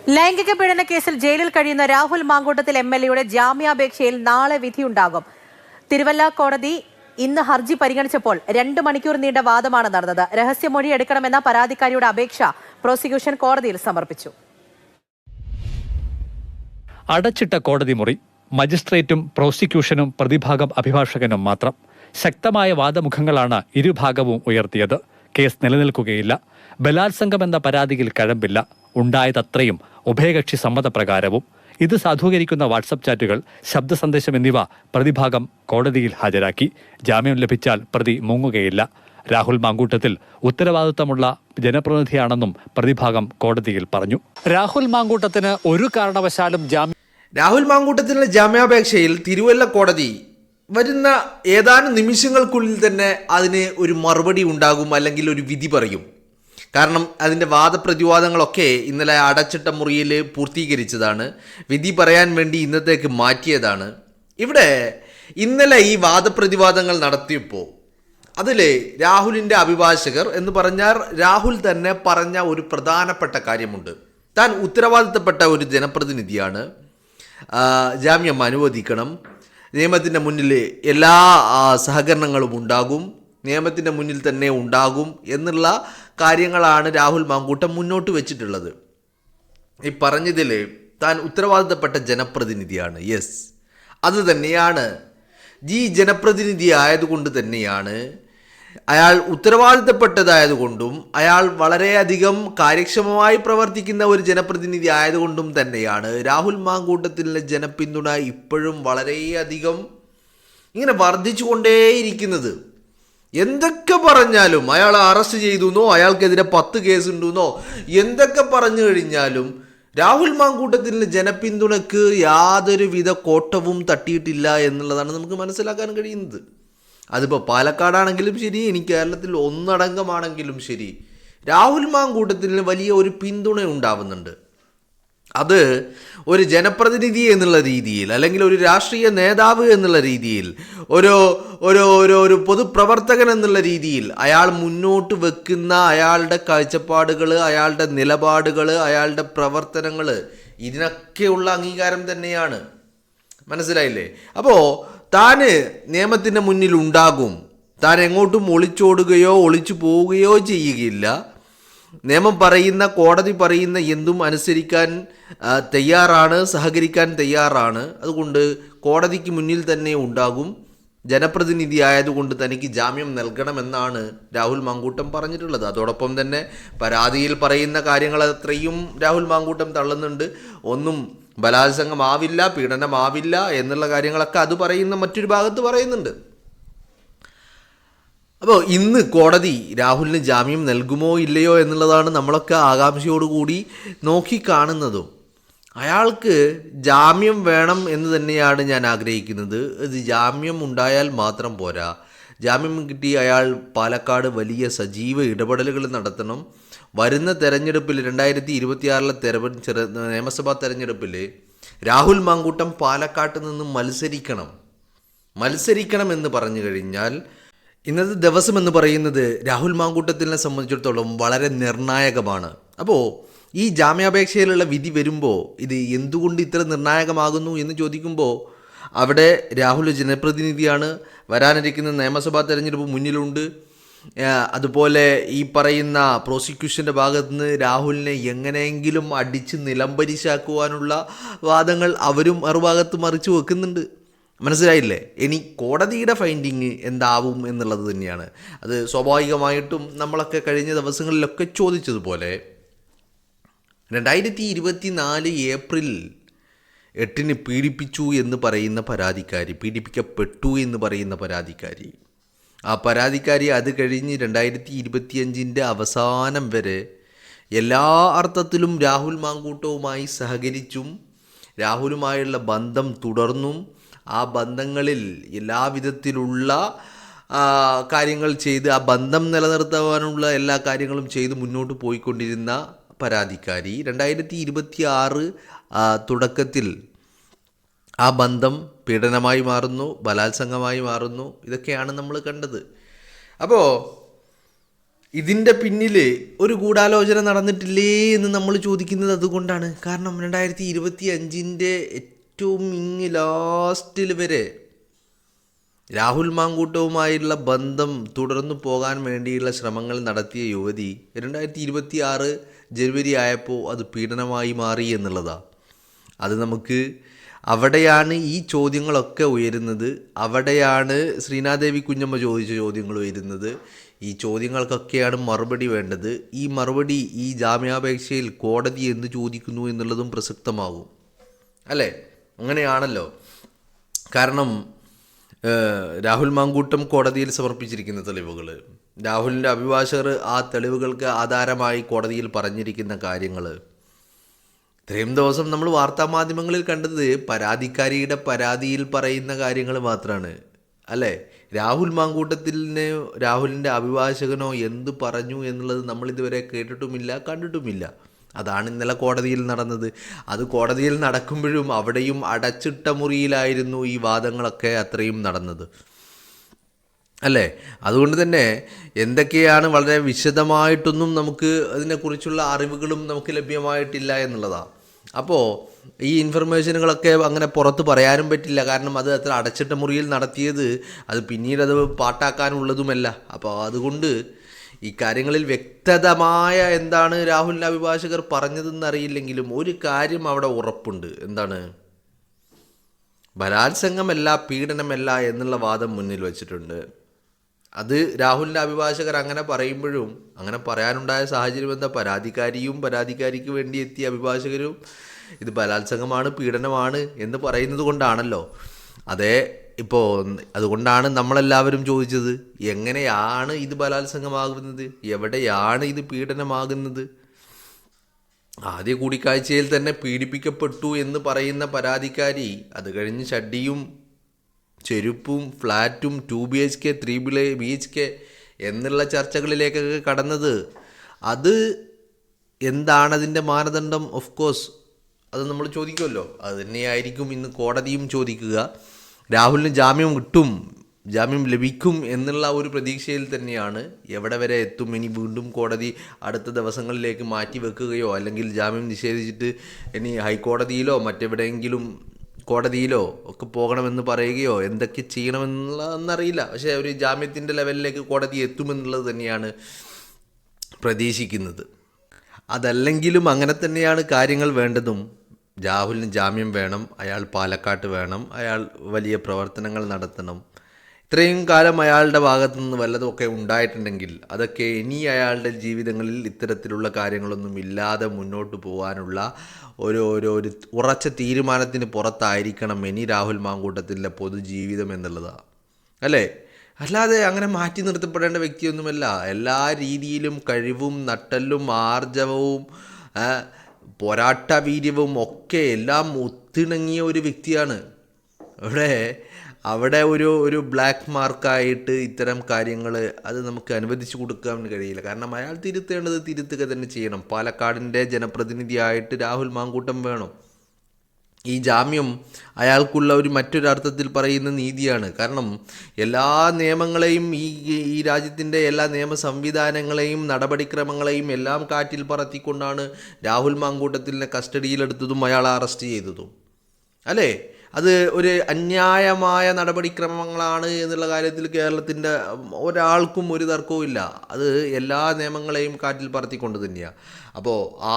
ലൈംഗിക പീഡന കേസിൽ ജയിലിൽ കഴിയുന്ന രാഹുൽ മാങ്കൂട്ടത്തിൽ MLA-യുടെ ജാമ്യാപേക്ഷയിൽ നാളെ വിധിയുണ്ടാകും. തിരുവല്ല കോടതി ഇന്ന് ഹർജി പരിഗണിച്ചപ്പോൾ 2 മണിക്കൂർ നീണ്ട വാദമാണ് നടന്നത്. രഹസ്യമൊഴി എടുക്കണമെന്ന പരാതിക്കാരിയുടെ അപേക്ഷ പ്രോസിക്യൂഷൻ കോടതിയിൽ സമർപ്പിച്ചു. അടച്ചിട്ട കോടതി മുറി, മജിസ്ട്രേറ്റും പ്രോസിക്യൂഷനും പ്രതിഭാഗം അഭിഭാഷകനും മാത്രം. ശക്തമായ വാദമുഖങ്ങളാണ് ഇരുഭാഗവും ഉയർത്തിയത്. കേസ് നിലനിൽക്കുകയില്ല. ബലാത്സംഗമെന്ന പരാതിയിൽ കഴമ്പില്ല. ഉണ്ടായതത്രയും ഉഭയകക്ഷി സമ്മതപ്രകാരവും. ഇത് സാധൂകരിക്കുന്ന വാട്സപ്പ് ചാറ്റുകൾ, ശബ്ദ സന്ദേശം എന്നിവ പ്രതിഭാഗം കോടതിയിൽ ഹാജരാക്കി. ജാമ്യം ലഭിച്ചാൽ പ്രതി മുങ്ങുകയില്ല. രാഹുൽ മാങ്കൂട്ടത്തിൽ ഉത്തരവാദിത്തമുള്ള ജനപ്രതിനിധിയാണെന്നും പ്രതിഭാഗം കോടതിയിൽ പറഞ്ഞു. രാഹുൽ മാങ്കൂട്ടത്തിന് ഒരു കാരണവശാലും രാഹുൽ മാങ്കൂട്ടത്തിനുള്ള ജാമ്യാപേക്ഷയിൽ തിരുവല്ല കോടതി വരുന്ന ഏതാനും നിമിഷങ്ങൾക്കുള്ളിൽ തന്നെ അതിന് ഒരു മറുപടി ഉണ്ടാകും, അല്ലെങ്കിൽ ഒരു വിധി പറയും. കാരണം അതിൻ്റെ വാദപ്രതിവാദങ്ങളൊക്കെ ഇന്നലെ അടച്ചിട്ട മുറിയിൽ പൂർത്തീകരിച്ചതാണ്. വിധി പറയാൻ വേണ്ടി ഇന്നത്തേക്ക് മാറ്റിയതാണ്. ഇവിടെ ഇന്നലെ ഈ വാദപ്രതിവാദങ്ങൾ നടത്തിയപ്പോൾ അതിൽ രാഹുലിൻ്റെ അഭിഭാഷകർ എന്ന് പറഞ്ഞാൽ രാഹുൽ തന്നെ പറഞ്ഞ ഒരു പ്രധാനപ്പെട്ട കാര്യമുണ്ട്. താൻ ഉത്തരവാദിത്തപ്പെട്ട ഒരു ജനപ്രതിനിധിയാണ്, ജാമ്യം അനുവദിക്കണം, നിയമത്തിൻ്റെ മുന്നിൽ എല്ലാ സഹകരണങ്ങളും ഉണ്ടാകും, നിയമത്തിൻ്റെ മുന്നിൽ തന്നെ ഉണ്ടാകും എന്നുള്ള കാര്യങ്ങളാണ് രാഹുൽ മാങ്കൂട്ടം മുന്നോട്ട് വെച്ചിട്ടുള്ളത്. ഈ പറഞ്ഞതിൽ താൻ ഉത്തരവാദിത്തപ്പെട്ട ജനപ്രതിനിധിയാണ്. യെസ്, അത് തന്നെയാണ്. ഈ ജനപ്രതിനിധി ആയതുകൊണ്ട് തന്നെയാണ്, അയാൾ ഉത്തരവാദിത്തപ്പെട്ടതായതുകൊണ്ടും അയാൾ വളരെയധികം കാര്യക്ഷമമായി പ്രവർത്തിക്കുന്ന ഒരു ജനപ്രതിനിധി ആയതുകൊണ്ടും തന്നെയാണ് രാഹുൽ മാങ്കൂട്ടത്തിലെ ജനപിന്തുണ ഇപ്പോഴും വളരെയധികം ഇങ്ങനെ വർദ്ധിച്ചുകൊണ്ടേയിരിക്കുന്നത്. എന്തൊക്കെ പറഞ്ഞാലും, അയാൾ അറസ്റ്റ് ചെയ്തുവെന്നോ അയാൾക്കെതിരെ 10 കേസുണ്ടെന്നോ എന്തൊക്കെ പറഞ്ഞു കഴിഞ്ഞാലും രാഹുൽ മാങ്കൂട്ടത്തിൻ്റെ ജനപിന്തുണയ്ക്ക് യാതൊരുവിധ കോട്ടവും തട്ടിയിട്ടില്ല എന്നുള്ളതാണ് നമുക്ക് മനസ്സിലാക്കാൻ കഴിയുന്നത്. അതിപ്പോൾ പാലക്കാടാണെങ്കിലും ശരി, ഇനി കേരളത്തിൽ ഒന്നടങ്കമാണെങ്കിലും ശരി, രാഹുൽ മാങ്കൂട്ടത്തിന് വലിയ ഒരു പിന്തുണ ഉണ്ടാവുന്നുണ്ട്. അത് ഒരു ജനപ്രതിനിധി എന്നുള്ള രീതിയിൽ, അല്ലെങ്കിൽ ഒരു രാഷ്ട്രീയ നേതാവ് എന്നുള്ള രീതിയിൽ, ഒരു പൊതുപ്രവർത്തകൻ എന്നുള്ള രീതിയിൽ അയാൾ മുന്നോട്ട് വെക്കുന്ന അയാളുടെ കാഴ്ചപ്പാടുകൾ, അയാളുടെ നിലപാടുകൾ, അയാളുടെ പ്രവർത്തനങ്ങൾ, ഇതിനൊക്കെയുള്ള അംഗീകാരം തന്നെയാണ്. മനസ്സിലായില്ലേ? അപ്പോൾ താൻ നിയമത്തിൻ്റെ മുന്നിൽ ഉണ്ടാകും. താൻ എങ്ങോട്ടും ഒളിച്ചോടുകയോ ഒളിച്ചു പോവുകയോ ചെയ്യുകയില്ല. നിയമം പറയുന്ന, കോടതി പറയുന്ന എന്തും അനുസരിക്കാൻ തയ്യാറാണ്, സഹകരിക്കാൻ തയ്യാറാണ്. അതുകൊണ്ട് കോടതിക്ക് മുന്നിൽ തന്നെ ഉണ്ടാകും. ജനപ്രതിനിധി ആയതുകൊണ്ട് തനിക്ക് ജാമ്യം നൽകണമെന്നാണ് രാഹുൽ മാങ്കൂട്ടം പറഞ്ഞിട്ടുള്ളത്. അതോടൊപ്പം തന്നെ പരാതിയിൽ പറയുന്ന കാര്യങ്ങൾ അത്രയും രാഹുൽ മാങ്കൂട്ടം തള്ളുന്നുണ്ട്. ഒന്നും ബലാത്സംഗമാവില്ല, പീഡനമാവില്ല എന്നുള്ള കാര്യങ്ങളൊക്കെ അത് പറയുന്ന മറ്റൊരു ഭാഗത്ത് പറയുന്നുണ്ട്. അപ്പോൾ ഇന്ന് കോടതി രാഹുലിന് ജാമ്യം നൽകുമോ ഇല്ലയോ എന്നുള്ളതാണ് നമ്മളൊക്കെ ആകാംക്ഷയോടുകൂടി നോക്കിക്കാണുന്നതും. അയാൾക്ക് ജാമ്യം വേണം എന്ന് തന്നെയാണ് ഞാൻ ആഗ്രഹിക്കുന്നത്. ഇത് ജാമ്യം ഉണ്ടായാൽ മാത്രം പോരാ. ജാമ്യം കിട്ടി അയാൾ പാലക്കാട് വലിയ സജീവ ഇടപെടലുകൾ നടത്തണം. വരുന്ന തെരഞ്ഞെടുപ്പിൽ 2026 നിയമസഭാ തെരഞ്ഞെടുപ്പിൽ രാഹുൽ മാങ്കൂട്ടം പാലക്കാട്ട് നിന്ന് മത്സരിക്കണം എന്ന് പറഞ്ഞു കഴിഞ്ഞാൽ ഇന്നത്തെ ദിവസം എന്ന് പറയുന്നത് രാഹുൽ മാങ്കൂട്ടത്തിനെ സംബന്ധിച്ചിടത്തോളം വളരെ നിർണായകമാണ്. അപ്പോൾ ഈ ജാമ്യാപേക്ഷയിലുള്ള വിധി വരുമ്പോൾ ഇത് എന്തുകൊണ്ട് ഇത്ര നിർണായകമാകുന്നു എന്ന് ചോദിക്കുമ്പോൾ അവിടെ രാഹുൽ ജനപ്രതിനിധിയാണ്, വരാനിരിക്കുന്ന നിയമസഭാ തെരഞ്ഞെടുപ്പ് മുന്നിലുണ്ട്. അതുപോലെ ഈ പറയുന്ന പ്രോസിക്യൂഷൻ്റെ ഭാഗത്ത് നിന്ന് രാഹുലിനെ എങ്ങനെയെങ്കിലും അടിച്ച് നിലംപരിശാക്കുവാനുള്ള വാദങ്ങൾ അവരും മറുഭാഗത്ത് മറിച്ച് വെക്കുന്നുണ്ട്. മനസ്സിലായില്ലേ? ഇനി കോടതിയുടെ ഫൈൻഡിങ് എന്താവും എന്നുള്ളത് തന്നെയാണ്. അത് സ്വാഭാവികമായിട്ടും നമ്മളൊക്കെ കഴിഞ്ഞ ദിവസങ്ങളിലൊക്കെ ചോദിച്ചതുപോലെ 2024 ഏപ്രിൽ 8 പീഡിപ്പിച്ചു എന്ന് പറയുന്ന പരാതിക്കാരി, പീഡിപ്പിക്കപ്പെട്ടു എന്ന് പറയുന്ന പരാതിക്കാരി, ആ പരാതിക്കാരി അത് കഴിഞ്ഞ് 2025 അവസാനം വരെ എല്ലാ അർത്ഥത്തിലും രാഹുൽ മാങ്കൂട്ടവുമായി സഹകരിച്ചും രാഹുലുമായുള്ള ബന്ധം തുടർന്നും ആ ബന്ധങ്ങളിൽ എല്ലാവിധത്തിലുള്ള കാര്യങ്ങൾ ചെയ്ത് ആ ബന്ധം നിലനിർത്തുവാനുള്ള എല്ലാ കാര്യങ്ങളും ചെയ്ത് മുന്നോട്ട് പോയിക്കൊണ്ടിരുന്ന പരാതിക്കാരി 2026 തുടക്കത്തിൽ ആ ബന്ധം പീഡനമായി മാറുന്നു, ബലാത്സംഗമായി മാറുന്നു. ഇതൊക്കെയാണ് നമ്മൾ കണ്ടത്. അപ്പോൾ ഇതിൻ്റെ പിന്നിൽ ഒരു ഗൂഢാലോചന നടന്നിട്ടില്ലേ എന്ന് നമ്മൾ ചോദിക്കുന്നത് അതുകൊണ്ടാണ്. കാരണം 2025 ഏറ്റവും ലാസ്റ്റിൽ വരെ രാഹുൽ മാങ്കൂട്ടവുമായുള്ള ബന്ധം തുടർന്നു പോകാൻ വേണ്ടിയുള്ള ശ്രമങ്ങൾ നടത്തിയ യുവതി 2026 ജനുവരി ആയപ്പോൾ അത് പീഡനമായി മാറി എന്നുള്ളതാണ്. അത് നമുക്ക് അവിടെയാണ് ഈ ചോദ്യങ്ങളൊക്കെ ഉയരുന്നത്. അവിടെയാണ് ശ്രീനാദേവി കുഞ്ഞമ്മ ചോദിച്ച ചോദ്യങ്ങൾ ഉയരുന്നത്. ഈ ചോദ്യങ്ങൾക്കൊക്കെയാണ് മറുപടി വേണ്ടത്. ഈ മറുപടി ഈ ജാമ്യാപേക്ഷയിൽ കോടതി എന്ത് ചോദിക്കുന്നു എന്നുള്ളതും പ്രസക്തമാകും, അല്ലേ? അങ്ങനെയാണല്ലോ. കാരണം രാഹുൽ മാങ്കൂട്ടം കോടതിയിൽ സമർപ്പിച്ചിരിക്കുന്ന തെളിവുകൾ, രാഹുലിൻ്റെ അഭിഭാഷകർ ആ തെളിവുകൾക്ക് ആധാരമായി കോടതിയിൽ പറഞ്ഞിരിക്കുന്ന കാര്യങ്ങൾ, ഇത്രയും ദിവസം നമ്മൾ വാർത്താമാധ്യമങ്ങളിൽ കണ്ടത് പരാതിക്കാരിയുടെ പരാതിയിൽ പറയുന്ന കാര്യങ്ങൾ മാത്രമാണ്, അല്ലേ? രാഹുൽ മാങ്കൂട്ടത്തിലിന് രാഹുലിൻ്റെ അഭിഭാഷകനോ എന്ത് പറഞ്ഞു എന്നുള്ളത് നമ്മളിതുവരെ കേട്ടിട്ടുമില്ല, കണ്ടിട്ടുമില്ല. അതാണ് ഇന്നലെ കോടതിയിൽ നടന്നത്. അത് കോടതിയിൽ നടക്കുമ്പോഴും അവിടെയും അടച്ചിട്ട മുറിയിലായിരുന്നു ഈ വാദങ്ങളൊക്കെ അത്രയും നടന്നത്, അല്ലേ? അതുകൊണ്ട് തന്നെ എന്തൊക്കെയാണ് വളരെ വിശദമായിട്ടൊന്നും നമുക്ക് അതിനെക്കുറിച്ചുള്ള അറിവുകളും നമുക്ക് ലഭ്യമായിട്ടില്ല എന്നുള്ളതാണ്. അപ്പോൾ ഈ ഇൻഫർമേഷനുകളൊക്കെ അങ്ങനെ പുറത്ത് പറയാനും പറ്റില്ല. കാരണം അത് അത്ര അടച്ചിട്ട മുറിയിൽ നടത്തിയത് അത് പിന്നീട് അത് പാട്ടാക്കാനുള്ളതുമല്ല. അപ്പോൾ അതുകൊണ്ട് ഈ കാര്യങ്ങളിൽ വ്യക്തമായ എന്താണ് രാഹുലിൻ്റെ അഭിഭാഷകർ പറഞ്ഞതെന്ന് അറിയില്ലെങ്കിലും ഒരു കാര്യം അവിടെ ഉറപ്പുണ്ട്. എന്താണ്? ബലാത്സംഗമല്ല, പീഡനമല്ല എന്നുള്ള വാദം മുന്നിൽ വച്ചിട്ടുണ്ട്. അത് രാഹുലിൻ്റെ അഭിഭാഷകർ അങ്ങനെ പറയുമ്പോഴും അങ്ങനെ പറയാനുണ്ടായ സാഹചര്യം എന്താ? പരാതിക്കാരിയും പരാതിക്കാരിക്ക് വേണ്ടി എത്തിയ അഭിഭാഷകരും ഇത് ബലാത്സംഗമാണ്, പീഡനമാണ് എന്ന് പറയുന്നത് കൊണ്ടാണല്ലോ. അതേ, ഇപ്പോൾ അതുകൊണ്ടാണ് നമ്മളെല്ലാവരും ചോദിച്ചത്, എങ്ങനെയാണ് ഇത് ബലാത്സംഗമാകുന്നത്, എവിടെയാണ് ഇത് പീഡനമാകുന്നത്? ആദ്യ കൂടിക്കാഴ്ചയിൽ തന്നെ പീഡിപ്പിക്കപ്പെട്ടു എന്ന് പറയുന്ന പരാതിക്കാരി അത് കഴിഞ്ഞ് ഷഡ്ഡിയും ചെരുപ്പും ഫ്ലാറ്റും 2 BHK 3 BHK എന്നുള്ള ചർച്ചകളിലേക്കൊക്കെ കടന്നത്. അത് എന്താണതിൻ്റെ മാനദണ്ഡം? ഓഫ് കോഴ്സ് അത് നമ്മൾ ചോദിക്കുമല്ലോ. അത് തന്നെയായിരിക്കും ഇന്ന് കോടതിയും ചോദിക്കുക. രാഹുലിന് ജാമ്യം ലഭിക്കും എന്നുള്ള ഒരു പ്രതീക്ഷയിൽ തന്നെയാണ്. എവിടെ വരെ എത്തും ഇനി? വീണ്ടും കോടതി അടുത്ത ദിവസങ്ങളിലേക്ക് മാറ്റി വെക്കുകയോ അല്ലെങ്കിൽ ജാമ്യം നിഷേധിച്ചിട്ട് ഇനി ഹൈക്കോടതിയിലോ മറ്റെവിടെയെങ്കിലും കോടതിയിലോ ഒക്കെ പോകണമെന്ന് പറയുകയോ എന്തൊക്കെ ചെയ്യണമെന്നുള്ളതെന്നറിയില്ല. പക്ഷേ ഒരു ജാമ്യത്തിൻ്റെ ലെവലിലേക്ക് കോടതി എത്തുമെന്നുള്ളത് തന്നെയാണ് പ്രതീക്ഷിക്കുന്നത്. അതല്ലെങ്കിലും അങ്ങനെ തന്നെയാണ് കാര്യങ്ങൾ വേണ്ടതും. രാഹുലിന് ജാമ്യം വേണം, അയാൾ പാലക്കാട്ട് വേണം, അയാൾ വലിയ പ്രവർത്തനങ്ങൾ നടത്തണം. ഇത്രയും കാലം അയാളുടെ ഭാഗത്തു നിന്ന് വല്ലതുമൊക്കെ ഉണ്ടായിട്ടുണ്ടെങ്കിൽ അതൊക്കെ ഇനി അയാളുടെ ജീവിതങ്ങളിൽ ഇത്തരത്തിലുള്ള കാര്യങ്ങളൊന്നും ഇല്ലാതെ മുന്നോട്ട് പോകാനുള്ള ഒരു ഉറച്ച തീരുമാനത്തിന് പുറത്തായിരിക്കണം ഇനി രാഹുൽ മാങ്കൂട്ടത്തിൻ്റെ പൊതുജീവിതം എന്നുള്ളതാണ്, അല്ലേ? അല്ലാതെ അങ്ങനെ മാറ്റി നിർത്തപ്പെടേണ്ട വ്യക്തിയൊന്നുമല്ല. എല്ലാ രീതിയിലും കഴിവും നട്ടലും ആർജവവും പോരാട്ടവീര്യവും ഒക്കെ എല്ലാം ഒത്തിണങ്ങിയ ഒരു വ്യക്തിയാണ്. അവിടെ ഒരു ബ്ലാക്ക് മാർക്കായിട്ട് ഇത്തരം കാര്യങ്ങൾ അത് നമുക്ക് അനുവദിച്ചു കൊടുക്കാൻ കഴിയില്ല. കാരണം അയാൾ തിരുത്തേണ്ടത് തിരുത്തുക തന്നെ ചെയ്യണം. പാലക്കാടിൻ്റെ ജനപ്രതിനിധിയായിട്ട് രാഹുൽ മാങ്കൂട്ടം വേണം. ഈ ജാമ്യം അയാൾക്കുള്ള മറ്റൊരർത്ഥത്തിൽ പറയുന്ന നീതിയാണ്. കാരണം എല്ലാ നിയമങ്ങളെയും ഈ രാജ്യത്തിൻ്റെ എല്ലാ നിയമ സംവിധാനങ്ങളെയും നടപടിക്രമങ്ങളെയും എല്ലാം കാറ്റിൽ പറത്തിക്കൊണ്ടാണ് രാഹുൽ മാങ്കൂട്ടത്തിനെ കസ്റ്റഡിയിലെടുത്തതും അയാളെ അറസ്റ്റ് ചെയ്തതും, അല്ലേ? അത് ഒരു അന്യായമായ നടപടിക്രമങ്ങളാണ് എന്നുള്ള കാര്യത്തിൽ കേരളത്തിൻ്റെ ഒരാൾക്കും ഒരു തർക്കവും ഇല്ല. അത് എല്ലാ നിയമങ്ങളെയും കാറ്റിൽ പറത്തിക്കൊണ്ട് തന്നെയാണ്. അപ്പോൾ ആ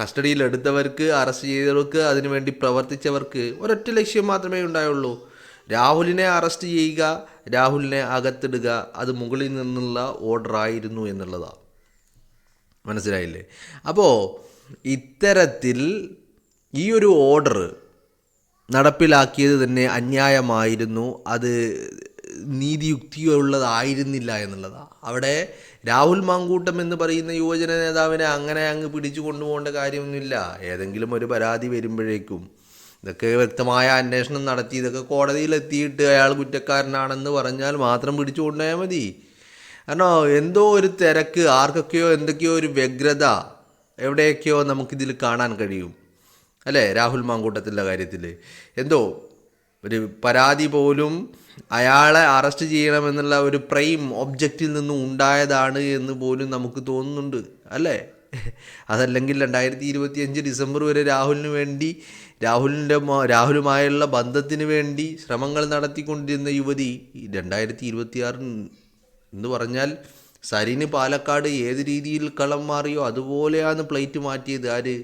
കസ്റ്റഡിയിലെടുത്തവർക്ക്, അറസ്റ്റ് ചെയ്തവർക്ക്, അതിനുവേണ്ടി പ്രവർത്തിച്ചവർക്ക് ഒരൊറ്റ ലക്ഷ്യം മാത്രമേ ഉണ്ടായുള്ളൂ: രാഹുലിനെ അറസ്റ്റ് ചെയ്യുക, രാഹുലിനെ അകത്തിടുക. അത് മുകളിൽ നിന്നുള്ള ഓർഡറായിരുന്നു എന്നുള്ളതാണ്. മനസ്സിലായില്ലേ? അപ്പോൾ ഇത്തരത്തിൽ ഈ ഒരു ഓർഡർ നടപ്പിലാക്കിയത് തന്നെ അന്യായമായിരുന്നു. അത് നീതിയുക്തിയുള്ളതായിരുന്നില്ല എന്നുള്ളതാണ്. അവിടെ രാഹുൽ മാങ്കൂട്ടം എന്ന് പറയുന്ന യുവജന നേതാവിനെ അങ്ങനെ അങ്ങ് പിടിച്ചു കൊണ്ടുപോകേണ്ട കാര്യമൊന്നുമില്ല. ഏതെങ്കിലും ഒരു പരാതി വരുമ്പോഴേക്കും ഇതൊക്കെ വ്യക്തമായ അന്വേഷണം നടത്തി ഇതൊക്കെ കോടതിയിലെത്തിയിട്ട് അയാൾ കുറ്റക്കാരനാണെന്ന് പറഞ്ഞാൽ മാത്രം പിടിച്ചു കൊണ്ടുപോയാൽ മതി. കാരണം എന്തോ ഒരു തിരക്ക്, ആർക്കൊക്കെയോ എന്തൊക്കെയോ ഒരു വ്യഗ്രത എവിടെയൊക്കെയോ നമുക്കിതിൽ കാണാൻ കഴിയും, അല്ലേ? രാഹുൽ മാങ്കൂട്ടത്തിൻ്റെ കാര്യത്തിൽ എന്തോ ഒരു പരാതി പോലും അയാളെ അറസ്റ്റ് ചെയ്യണമെന്നുള്ള ഒരു പ്രൈം ഒബ്ജക്റ്റിൽ നിന്നും ഉണ്ടായതാണ് എന്ന് പോലും നമുക്ക് തോന്നുന്നുണ്ട് അല്ലേ? അതല്ലെങ്കിൽ 2025 ഡിസംബർ വരെ രാഹുലിന് വേണ്ടി രാഹുലുമായുള്ള ബന്ധത്തിന് വേണ്ടി ശ്രമങ്ങൾ നടത്തിക്കൊണ്ടിരുന്ന യുവതി 2026 എന്ന് പറഞ്ഞാൽ സരിന് പാലക്കാട് ഏത് രീതിയിൽ കളം മാറിയോ അതുപോലെയാണ് പ്ലേറ്റ് മാറ്റിയത് ആര്?